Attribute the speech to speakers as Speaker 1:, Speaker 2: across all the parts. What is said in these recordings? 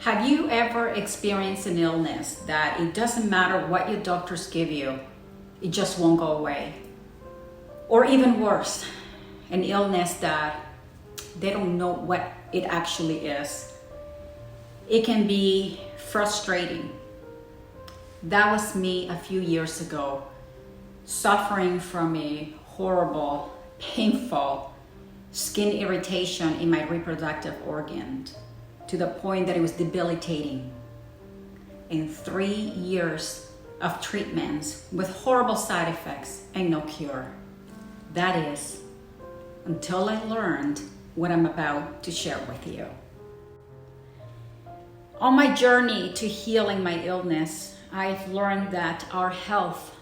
Speaker 1: Have you ever experienced an illness that it doesn't matter what your doctors give you, it just won't go away? Or even worse, an illness that they don't know what it actually is. It can be frustrating. That was me a few years ago, suffering from a horrible, painful skin irritation in my reproductive organ, to the point that it was debilitating. And 3 years of treatments with horrible side effects and no cure. That is, until I learned what I'm about to share with you. On my journey to healing my illness, I've learned that our health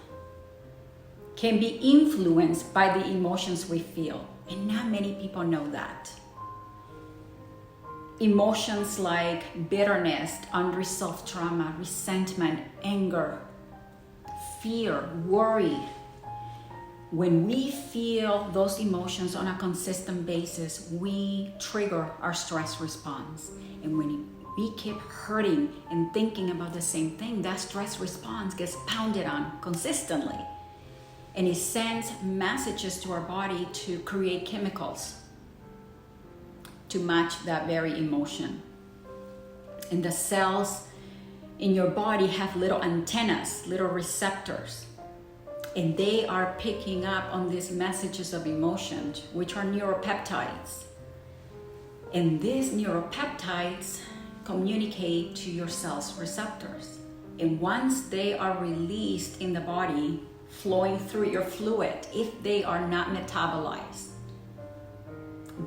Speaker 1: can be influenced by the emotions we feel, and not many people know that. Emotions like bitterness, unresolved trauma, resentment, anger, fear, worry. When we feel those emotions on a consistent basis, we trigger our stress response. And when we keep hurting and thinking about the same thing, that stress response gets pounded on consistently. And it sends messages to our body to create chemicals to match that very emotion. And the cells in your body have little antennas, little receptors, and they are picking up on these messages of emotion, which are neuropeptides. And these neuropeptides communicate to your cells' receptors. And once they are released in the body, flowing through your fluid, if they are not metabolized,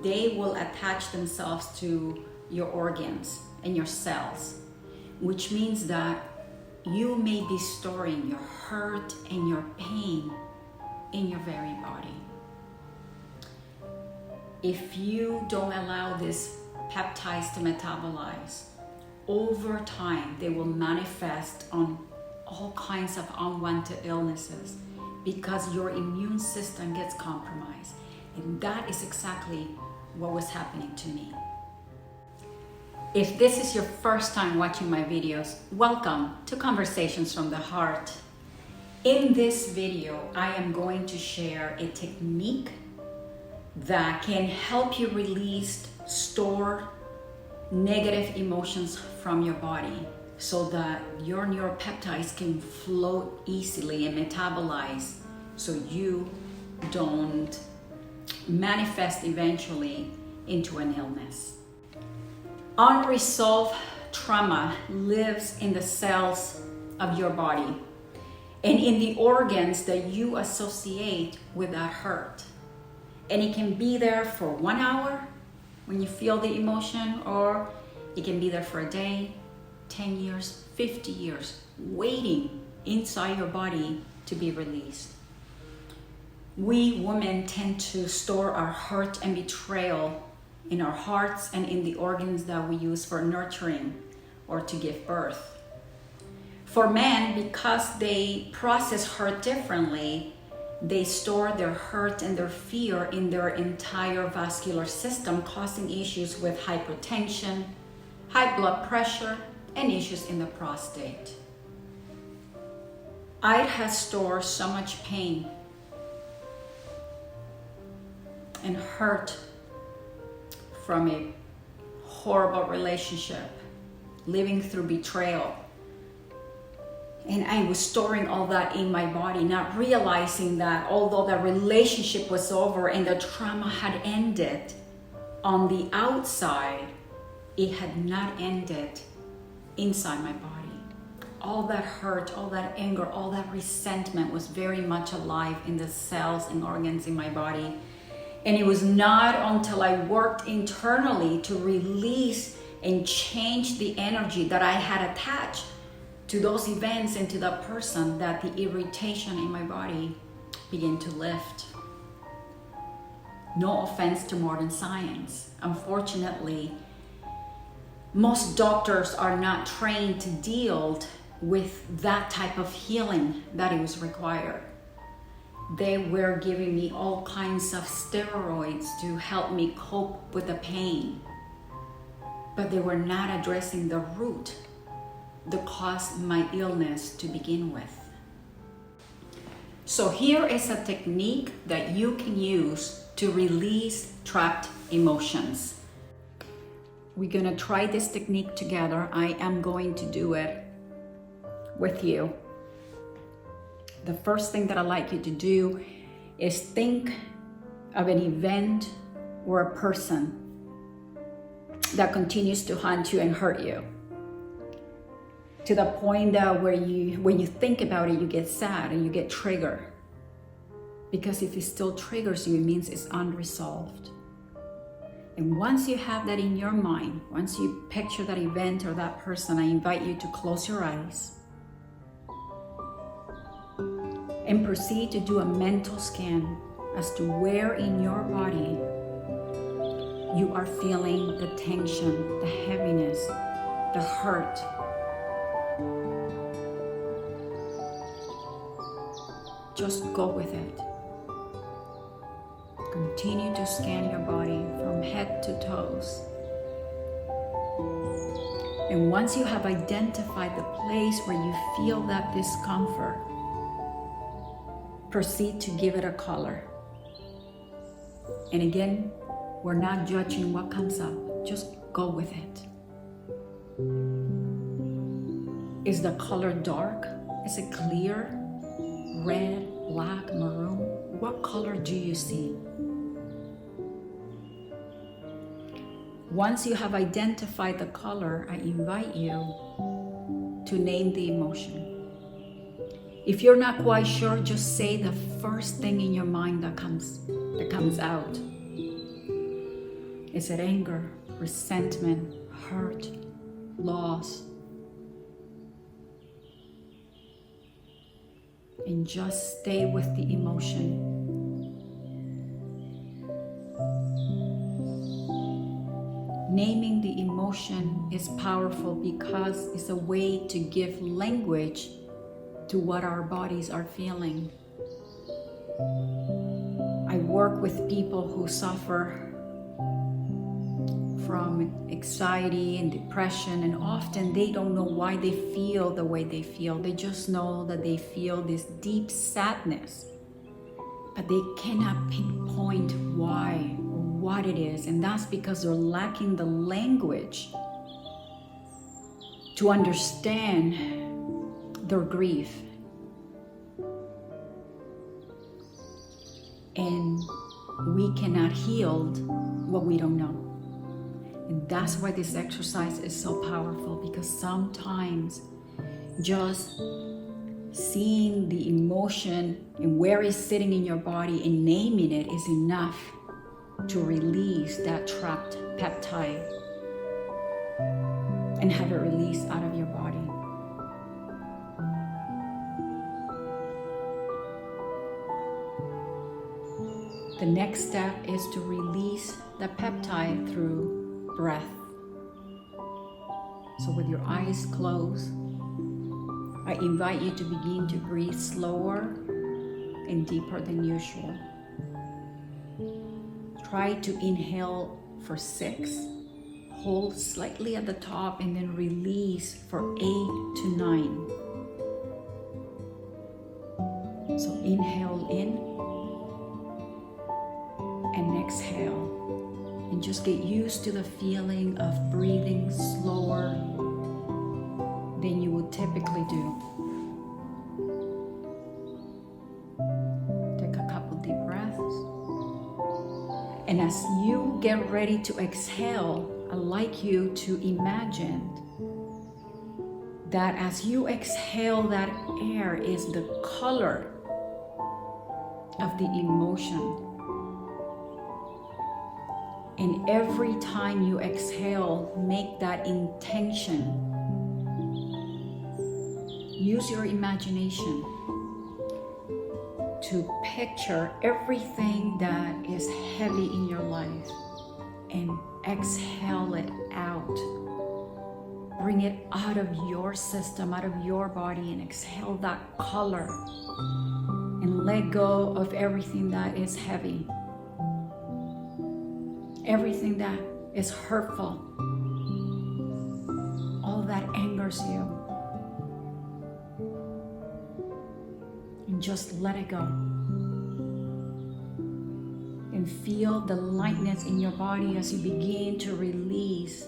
Speaker 1: they will attach themselves to your organs and your cells, which means that you may be storing your hurt and your pain in your very body. If you don't allow these peptides to metabolize, over time they will manifest on all kinds of unwanted illnesses because your immune system gets compromised. And that is exactly what was happening to me. If this is your first time watching my videos, welcome to Conversations from the Heart. In this video, I am going to share a technique that can help you release stored negative emotions from your body so that your neuropeptides can flow easily and metabolize so you don't manifest eventually into an illness. Unresolved trauma lives in the cells of your body and in the organs that you associate with that hurt. And it can be there for 1 hour when you feel the emotion, or it can be there for a day, 10 years, 50 years, waiting inside your body to be released. We women tend to store our hurt and betrayal in our hearts and in the organs that we use for nurturing or to give birth. For men, because they process hurt differently, they store their hurt and their fear in their entire vascular system, causing issues with hypertension, high blood pressure, and issues in the prostate. I had stored so much pain and hurt from a horrible relationship, living through betrayal. And I was storing all that in my body, not realizing that although the relationship was over and the trauma had ended, on the outside, it had not ended inside my body. All that hurt, all that anger, all that resentment was very much alive in the cells and organs in my body. And it was not until I worked internally to release and change the energy that I had attached to those events and to that person that the irritation in my body began to lift. No offense to modern science. Unfortunately, most doctors are not trained to deal with that type of healing that it was required. They were giving me all kinds of steroids to help me cope with the pain. but they were not addressing the root that caused my illness to begin with. So here is a technique that you can use to release trapped emotions. We're gonna try this technique together. I am going to do it with you. The first thing that I'd like you to do is think of an event or a person that continues to haunt you and hurt you, to the point that when you think about it, you get sad and you get triggered. Because if it still triggers you, it means it's unresolved. And once you have that in your mind, once you picture that event or that person, I invite you to close your eyes and proceed to do a mental scan as to where in your body you are feeling the tension, the heaviness, the hurt. Just go with it. Continue to scan your body from head to toes. And once you have identified the place where you feel that discomfort, proceed to give it a color. And again, we're not judging what comes up. Just go with it. Is the color dark? Is it clear? Red, black, maroon? What color do you see? Once you have identified the color, I invite you to name the emotion. If you're not quite sure, just say the first thing in your mind that comes out. Is it anger, resentment, hurt, loss? And just stay with the emotion. Naming the emotion is powerful because it's a way to give language to what our bodies are feeling. I work with people who suffer from anxiety and depression, and often they don't know why they feel the way they feel. They just know that they feel this deep sadness, but they cannot pinpoint why or what it is, and that's because they're lacking the language to understand their grief. And we cannot heal what we don't know. And that's why this exercise is so powerful, because sometimes just seeing the emotion and where it's sitting in your body and naming it is enough to release that trapped peptide and have it released out of your body. The next step is to release the peptide through breath. So with your eyes closed, I invite you to begin to breathe slower and deeper than usual. Try to inhale for 6, hold slightly at the top, and then release for 8 to 9. So inhale in and exhale. And just get used to the feeling of breathing slower than you would typically do. Take a couple deep breaths. And as you get ready to exhale, I'd like you to imagine that as you exhale, that air is the color of the emotion. And every time you exhale, make that intention. Use your imagination to picture everything that is heavy in your life and exhale it out. Bring it out of your system, out of your body, and exhale that color. And let go of everything that is heavy. Everything that is hurtful. that angers you. And just let it go. And feel the lightness in your body as you begin to release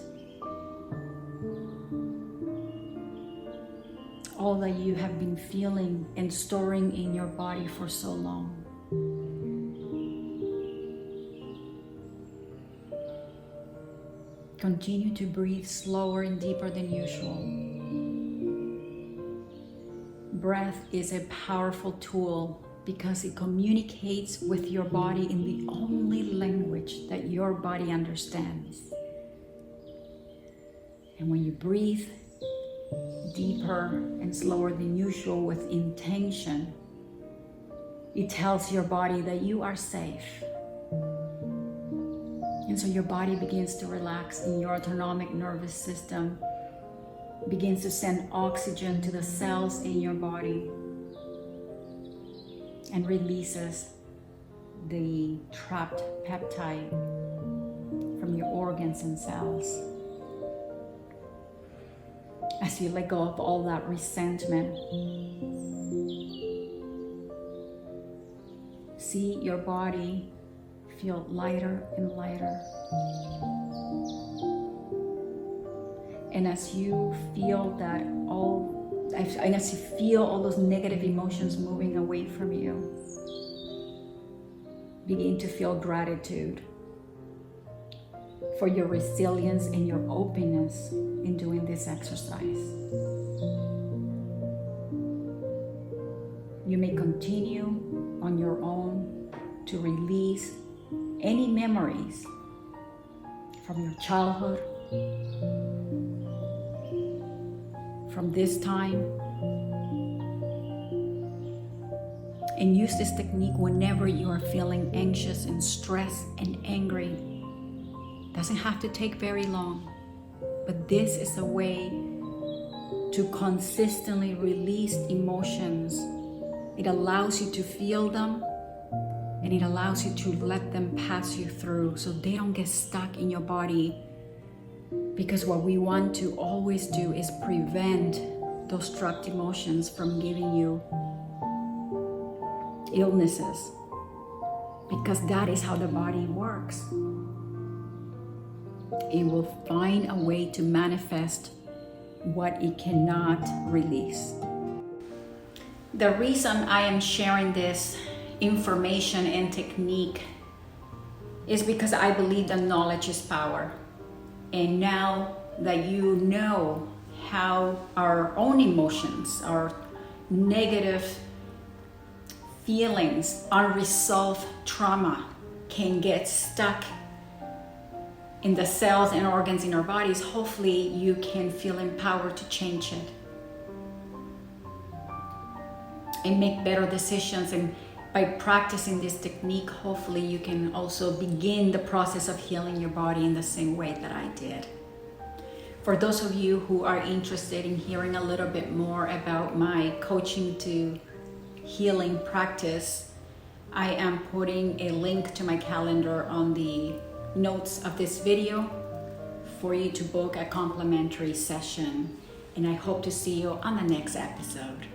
Speaker 1: all that you have been feeling and storing in your body for so long. Continue to breathe slower and deeper than usual. Breath is a powerful tool because it communicates with your body in the only language that your body understands. And when you breathe deeper and slower than usual with intention, it tells your body that you are safe. And so your body begins to relax and your autonomic nervous system begins to send oxygen to the cells in your body and releases the trapped peptide from your organs and cells. As you let go of all that resentment, see your body feel lighter and lighter. And as you feel as you feel all those negative emotions moving away from you, begin to feel gratitude for your resilience and your openness in doing this exercise. You may continue on your own to release any memories from your childhood, from this time, and use this technique whenever you are feeling anxious and stressed and angry. Doesn't have to take very long, but this is a way to consistently release emotions. It allows you to feel them, and it allows you to let them pass you through so they don't get stuck in your body. Because what we want to always do is prevent those trapped emotions from giving you illnesses, because that is how the body works. It will find a way to manifest what it cannot release. The reason I am sharing this information and technique is because I believe that knowledge is power. And now that you know how our own emotions, our negative feelings, unresolved trauma can get stuck in the cells and organs in our bodies, hopefully you can feel empowered to change it and make better decisions. And by practicing this technique, hopefully you can also begin the process of healing your body in the same way that I did. For those of you who are interested in hearing a little bit more about my coaching to healing practice, I am putting a link to my calendar on the notes of this video for you to book a complimentary session. And I hope to see you on the next episode.